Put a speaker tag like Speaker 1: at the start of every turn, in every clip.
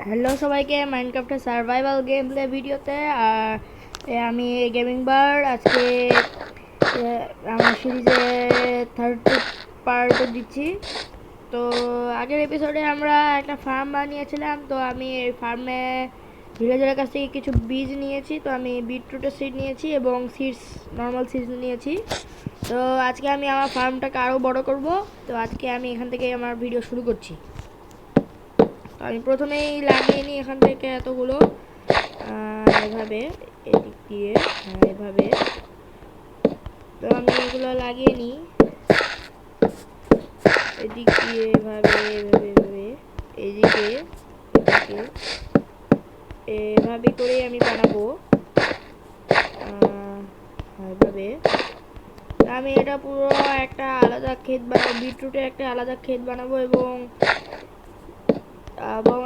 Speaker 1: Hello সবাইকে মাইনক্রাফটের survival game play ভিডিওতে। আর আমি গেমিং বার্ড আজকে আমার সিরিজে থার্ড পার্ট দিচ্ছি। তো আগের এপিসোডে আমরা একটা ফার্ম বানিয়েছিলাম, তো আমি এই ফার্মে ভিলেজারের কাছ থেকে কিছু বীজ নিয়েছি। তো আমি বিটরুটের সিড নিয়েছি এবং সিডস নর্মাল সিডস নিয়েছি। তো আজকে আমি আমার ফার্মটাকে আরও বড় করব। তো আজকে আমি এখান থেকে আমার ভিডিও শুরু করছি। আমি প্রথমেই লাগিয়ে নিই এখান থেকে এতগুলো এভাবে এদিক দিয়ে, এভাবে। তো আমি এগুলো লাগিয়ে নিই এদিক দিয়ে, এভাবে এভাবে এভাবে এদিকে এদিকে এভাবে করেই আমি বানাবো এভাবে। আমি এটা পুরো একটা আলাদা ক্ষেত বানাবো, বিটরুটের একটা আলাদা ক্ষেত বানাবো এবং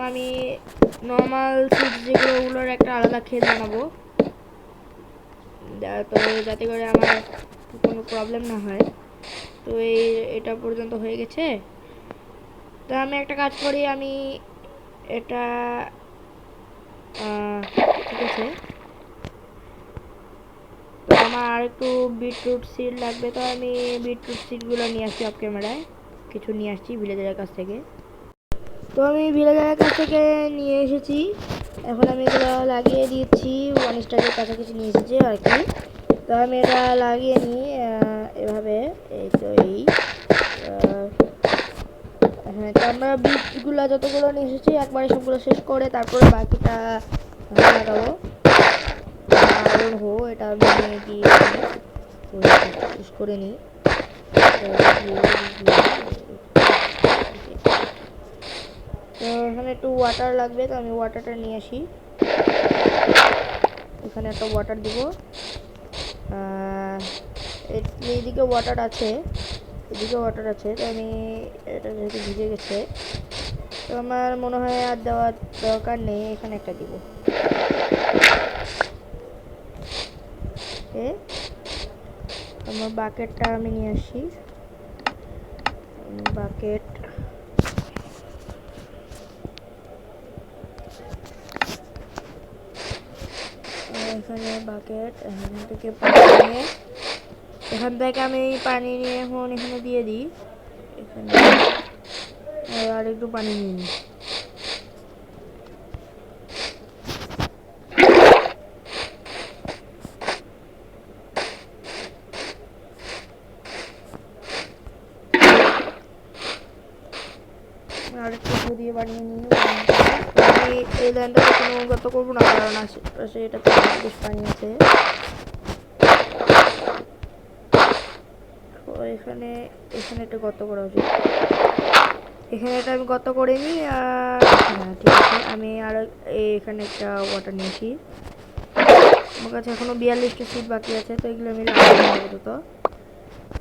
Speaker 1: আমি নর্মাল সিডস যেগুলো ওগুলোর একটা আলাদা ক্ষেত বানাবো, তো যাতে করে আমার কোনো প্রবলেম না হয়। তো এটা পর্যন্ত হয়ে গেছে। তো আমি একটা কাজ করি, আমি এটা ঠিক আছে। তো আমার আর একটু বিটরুট সিড লাগবে, তো আমি বিটরুট সিডগুলো নিয়ে আসছি অফ ক্যামেরায়, কিছু নিয়ে আসছি ভিলেজারের কাছ থেকে। তো আমি ভিলেজারের কাছ থেকে নিয়ে এসেছি, এখন আমি এগুলো লাগিয়ে দিচ্ছি। 1 স্টারের কাছাকাছি নিয়ে এসেছি আর কি। তো আমি এটা লাগিয়ে নিই এভাবে। এই তো হ্যাঁ, তো আমরা বীজগুলো যতগুলো নিয়ে এসেছি একবারে সবগুলো শেষ করে তারপরে বাকিটা লাগাবো। এটা আমি দিয়ে শেষ করে নিই। তো এখানে একটু ওয়াটার লাগবে, তো আমি ওয়াটারটা নিয়ে আসি। এখানে একটা ওয়াটার দিব। এইদিকে ওয়াটার আছে, এদিকে ওয়াটার আছে। তো আমি এটা যেহেতু ভিজে গেছে, তো আমার মনে হয় আর দেওয়ার দরকার নেই, এখানে একটা দিব। আমার বাকেটটা আমি নিয়ে আসি, বাকেট। এখানে বাকেট, এখান থেকে আমি পানি নিয়ে এখন এখানে দিয়ে দিই। এখানে আর একটু পানি নিয়ে নিই। আর একটু দিয়ে বানিয়ে নিই। আমি এই লাইনটাতে কোনো গর্ত করবো না, কারণ আশেপাশে এটাতে বেশ পানি আছে। এখানে একটা গর্ত করা উচিত। এখানে এটা আমি গর্ত করে নিই। হ্যাঁ ঠিক আছে, আমি আর এখানে একটা ওয়াটার নিয়েছি। আমার কাছে এখনো 42টা সিট বাকি আছে, তো এগুলো আমি লাগাবো আপাতত।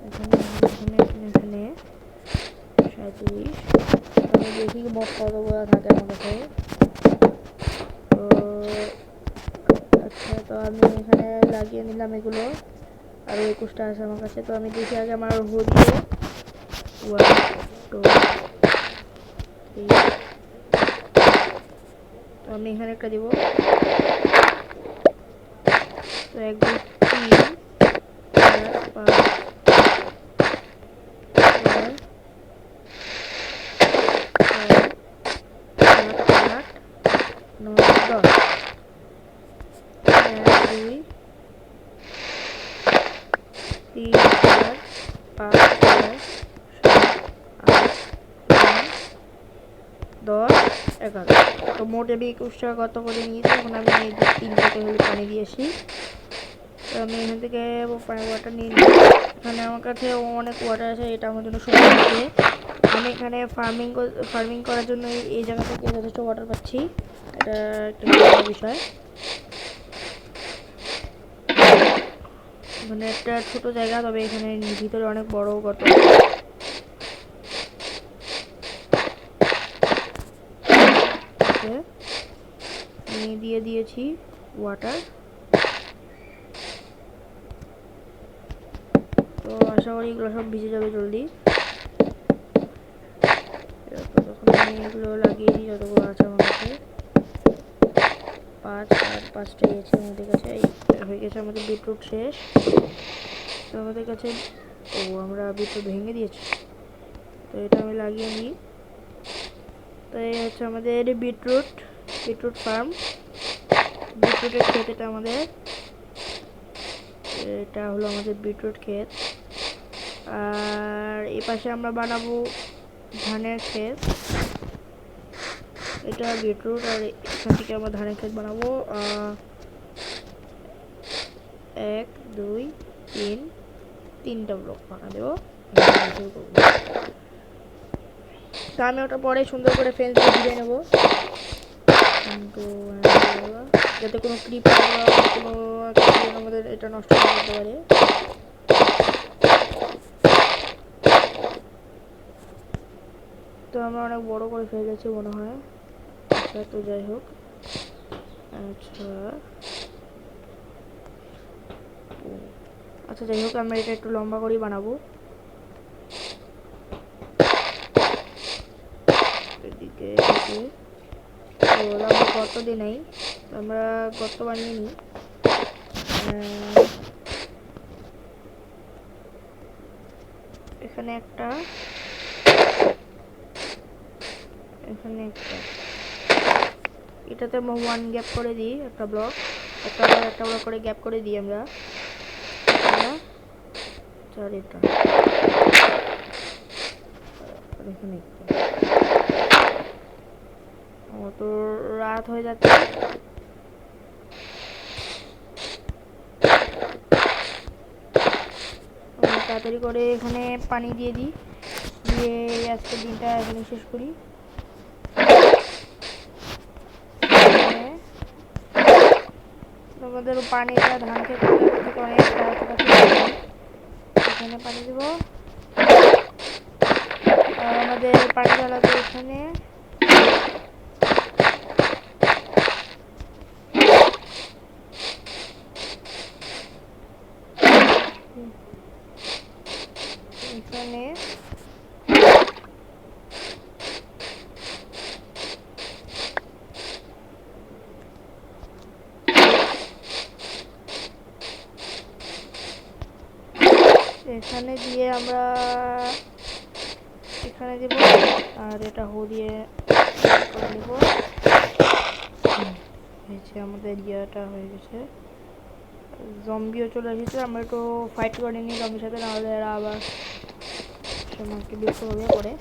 Speaker 1: এখানে এখানে এখানে এখানে 37। আমি দেখি মোট কতগুলো থাকে আমার কাছে। তো আচ্ছা, তো আমি এখানে লাগিয়ে নিলাম এগুলো। আরও 21টা আছে আমার কাছে। তো আমি দেখি আগে আমার দিয়ে 1 2 3। তো আমি এখানে একটা দিব। তো 1 2 3 4 5 11। তো মোট আমি 21টা গর্ত করে নিয়েছি। এখন আমি 3 বোতল হলে পানি দিয়ে আসি। তো আমি এখান থেকে ওয়াটার নিয়ে নিই। এখানে আমার কাছে অনেক ওয়াটার আছে, এটা আমার জন্য সুবিধা আছে। আমি এখানে ফার্মিং করার জন্য এই জায়গা থেকে যথেষ্ট ওয়াটার পাচ্ছি, এটা একটা ভালো বিষয়। মানে একটা ছোট জায়গা, তবে এখানে ভিতরে অনেক বড় গর্ত। দিয়ে দিয়েছি ওয়াটার। তো আশা করি এগুলো সব ভিজে যাবে জলদি। তখন আমি এগুলো লাগিয়ে দিই যতগুলো আছে আমার কাছে। 5টাই আছে আমাদের কাছে। হয়ে গেছে আমাদের বিটরুট শেষ। তো আমাদের কাছে আমরা বিটরুট ভেঙে দিয়েছি, তো এটা আমি লাগিয়ে নিই। তো এই হচ্ছে আমাদের বিটরুট ফার্ম, বিটরুটের ক্ষেত। এটা হলো আমাদের বিটরুট ক্ষেত। আর এই পাশে আমরা বানাবো ধানের ক্ষেত। এটা বিটরুট, আর এখান থেকে আমরা ধানের ক্ষেত বানাবো। 1 2 3 3টা ব্লক বানা দেবো। তো আমি ওটা পরে সুন্দর করে ফেন্স দিয়ে ঘিরে নেবো, কিন্তু যাতে কোনো ক্রিপার বা কোনো আমাদের এটা নষ্ট করে দিতে পারে। তো আমরা অনেক বড় করে ফেলেছি মনে হয়। আচ্ছা, তো যাই হোক। আচ্ছা যাই হোক, আমরা এটা একটু লম্বা করেই বানাবো। এদিকে তো আমরা গর্ত দিই নাই, আমরা গর্ত বানিয়ে নিই। এখানে একটা এটাতে আমরা 1 গ্যাপ করে দিই, একটা ব্লক করে গ্যাপ করে দিই আমরা। এটা এখানে তো রাত হয়ে যাচ্ছে। তাড়াতাড়ি করে এখানে পানি দিয়ে দিই, দিয়ে আজকের দিনটা এখানে শেষ করি। আমাদের পানিটা ধান খেতে অনেক এখানে পানি দেব। আর আমাদের পানি জ্বালাবো এখানে। এখানে এখানে দিয়ে আমরা এখানে দেব, আর এটা দিয়ে করে নেব। আমাদের ইয়াটা হয়ে গেছে, জম্বিও চলে এসেছে। আমরা একটু ফাইট করে নিই জম্বির সাথে, নাহলে এরা আবার আমাকে বিরক্ত হবে পরে।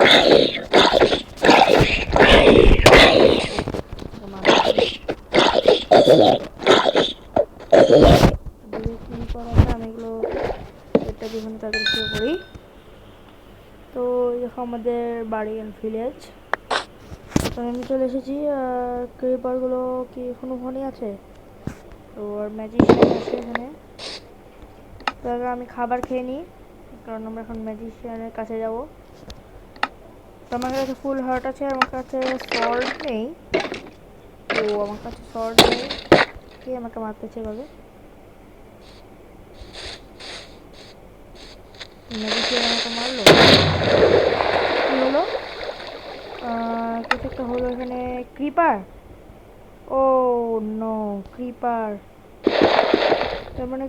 Speaker 1: আমি এগুলো একটা যেখানে তাদের শুরু করি। তো দেখো আমাদের বাড়ি ভিলেজ, তো আমি চলে এসেছি। ক্রিপারগুলো কি এখনো ওখানে আছে? তো আর ম্যাজিশিয়ান আছে এখানে। তো আগে আমি খাবার খেয়ে নিই, কারণ আমরা এখন ম্যাজিশিয়ানের কাছে যাব। তো আমার কাছে ফুল হার্ট আছে, আমার কাছে সর্ড নেই। তো আমার কাছে সর্ড নেই, কে আমাকে মারতেছে ভাবে? ম্যাজিশিয়ান আমাকে মারলো, কি হলো? কিছু একটা হলো এখানে। ক্রিপার, ও নো, ক্রিপার। তার মানে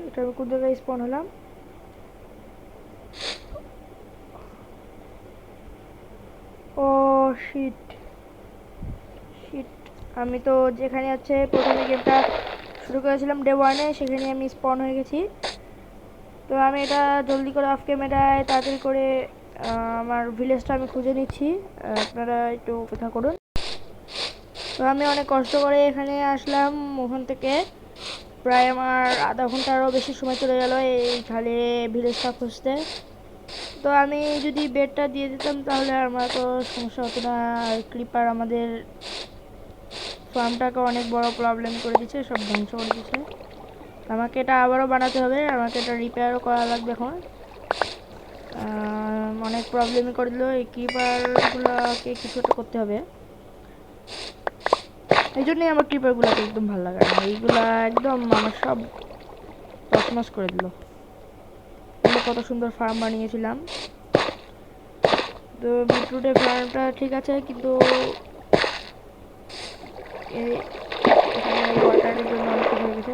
Speaker 1: এটা কোন জায়গায় স্পন হলাম? ও শিট, আমি তো যেখানে আছে প্রথমে গেমটা শুরু করেছিলাম ডে 1-এ, সেখানে আমি স্পন হয়ে গেছি। তো আমি এটা জলদি করে অফ ক্যামেরায় তাড়াতাড়ি করে আমার ভিলেজটা আমি খুঁজে নিচ্ছি, আপনারা একটু অপেক্ষা করুন। তো আমি অনেক কষ্ট করে এখানে আসলাম, ওখান থেকে প্রায় আমার আধা ঘন্টারও বেশি সময় চলে গেল এই খালে ভিলেজটা খুঁজতে। তো আমি যদি বেডটা দিয়ে দিতাম তাহলে আমার তো সমস্যা হতো না। আর ক্রিপার আমাদের ফার্মটাকে অনেক বড় প্রবলেম করে দিচ্ছে, সব ধ্বংস করে দিচ্ছে। আমাকে এটা আবারও বানাতে হবে, আমাকে এটা রিপেয়ারও করা লাগবে এখন। অনেক প্রবলেমই করে দিল, এই ক্রিপারগুলোকে কিছু একটা করতে হবে। এই জন্যই আমার ক্রিপারগুলোকে একদম ভালো লাগে না, এইগুলা একদম আমার সব তছনছ করে দিল। আমরা কত সুন্দর ফার্ম বানিয়েছিলাম। তো বিটরুটের ফার্মটা ঠিক আছে, কিন্তু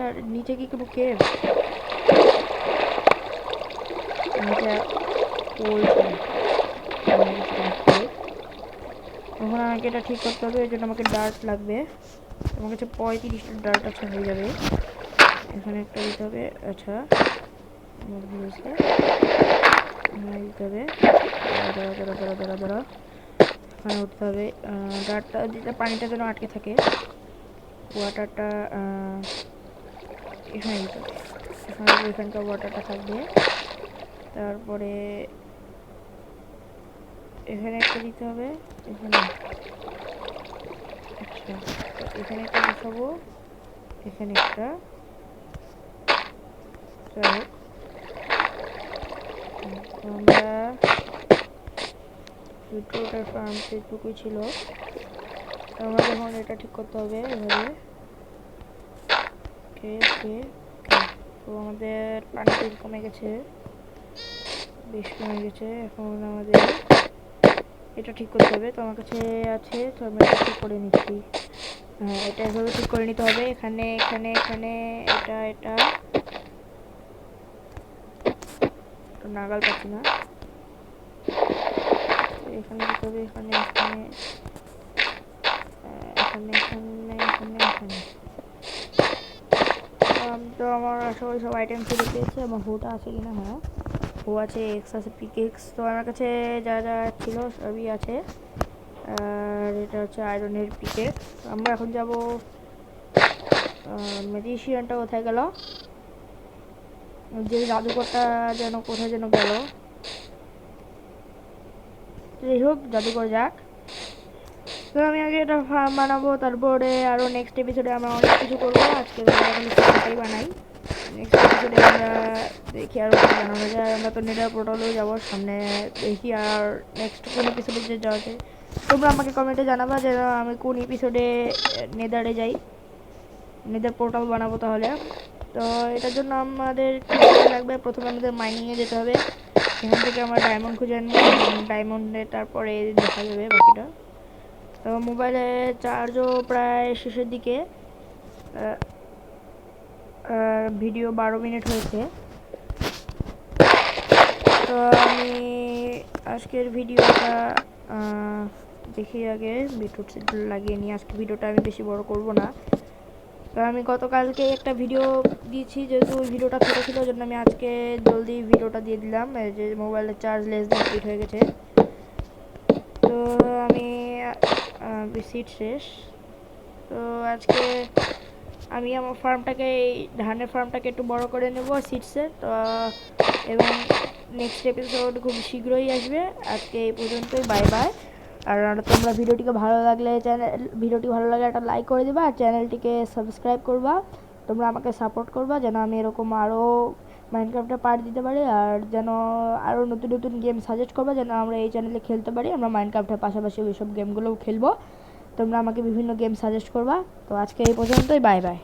Speaker 1: আর নিচে কি কোনো কেভ নিচে বলছে এখন আমাকে এটা ঠিক করতে হবে, এর জন্য আমাকে ডার্ট লাগবে। আমার কাছে 35টা ডার্ট আছে, হয়ে যাবে। এখানে একটা দিতে হবে। আচ্ছা দিতে হবে, দাঁড়া এখানে উঠতে হবে। ডার্টটা দিতে পানিটা যেন আটকে থাকে, ওয়াটারটা এখানে দিতে হবে। এখানকার ওয়াটারটা থাকবে। তারপরে এখানে একটা দিতে হবে, এখানে। আচ্ছা এখানে একটা বসাবো, এখানে একটা। যাই হোক আমরা ভিডিওটার ফার্ম সেইটুকুই ছিল। আমরা যখন এটা ঠিক করতে হবে এভাবে। ওকে ওকে তো আমাদের পানি কমে গেছে, বেশ কমে গেছে। এখন আমাদের এটা ঠিক করতে হবে। তো আমার কাছে আছে, তো আমি এটা ঠিক করে নিচ্ছি। হ্যাঁ এটা এভাবে ঠিক করে নিতে হবে। এখানে এখানে এখানে এটা এটা নাগাল পাচ্ছি না। এখানে দিতে হবে, এখানে এখানে এখানে এখানে এখানে এখানে। তো আমার আশা করি সব আইটেম ফিরে পেয়েছে। আমার হোটা আছে কিনা, হ্যাঁ হো আছে, এক্স আছে, পিকেক্স। তো আমার কাছে যা যা ছিল সবই আছে। আর এটা হচ্ছে আয়রনের পিকেক্স। আমরা এখন যাব। ম্যাজিশিয়ানটা কোথায় গেল? যে জাদুকরটা যেন কোথায় যেন গেল। যাই হোক জাদুকর যাক। তো আমি আগে এটা ফার্ম বানাবো, তারপরে আরও নেক্সট এপিসোডে আমরা অনেক কিছু করবো। আজকে ফার্মটাই বানাই, নেক্সট এপিসোডে আমরা দেখি আরও কিছু বানানো যায়। আমরা তো নেডার পোর্টালেও যাবো সামনে, দেখি আর নেক্সট কোন এপিসোডে যে যাওয়া যায়। তোমরা আমাকে কমেন্টে জানাবা যে আমি কোন এপিসোডে নেদারে যাই, নেদার পোর্টাল বানাবো তাহলে। তো এটার জন্য আমাদের কী লাগবে? প্রথমে আমাদের মাইনিংয়ে যেতে হবে। এখান থেকে আমরা ডায়মন্ড খুঁজে আনবো, ডায়মন্ডে তারপরে দেখা যাবে বাকিটা। তো মোবাইলে চার্জও প্রায় শেষের দিকে, ভিডিও 12 মিনিট হয়েছে। তো আমি আজকের ভিডিওটা দেখি আগে বিটরুট সিড লাগিয়ে নিই। আজকে ভিডিওটা আমি বেশি বড় করব না। তো আমি গতকালকে একটা ভিডিও দিয়েছি, যেহেতু ওই ভিডিওটা ছোটো ছিল ওই জন্য আমি আজকে জলদি ভিডিওটা দিয়ে দিলাম, যে মোবাইলের চার্জ লেস দেন ফিট হয়ে গেছে। তো আমি সিট শেষ। তো আজকে আমি আমার ফার্মটাকে, ধানের ফার্মটাকে একটু বড় করে নেব সিডসের। তো এবং নেক্সট এপিসোড খুব শীঘ্রই আসবে। আজকে এই পর্যন্তই, বাই বাই। আর তোমরা ভিডিওটি ভালো লাগলে একটা লাইক করে দিবা, আর চ্যানেলটিকে সাবস্ক্রাইব করবা। তোমরা আমাকে সাপোর্ট করবা যেন আমি এরকম আরও মাইনক্রাফটে পার্ট দিতে পারি, আর যেন আরও নতুন নতুন গেম সাজেস্ট করবা যেন আমরা এই চ্যানেলে খেলতে পারি। আমরা মাইনক্রাফটের পাশাপাশি ওই সব গেমগুলোও খেলবো। তোমরা আমাকে বিভিন্ন গেম সাজেস্ট করবা। তো আজকে এই পর্যন্তই, বাই বাই।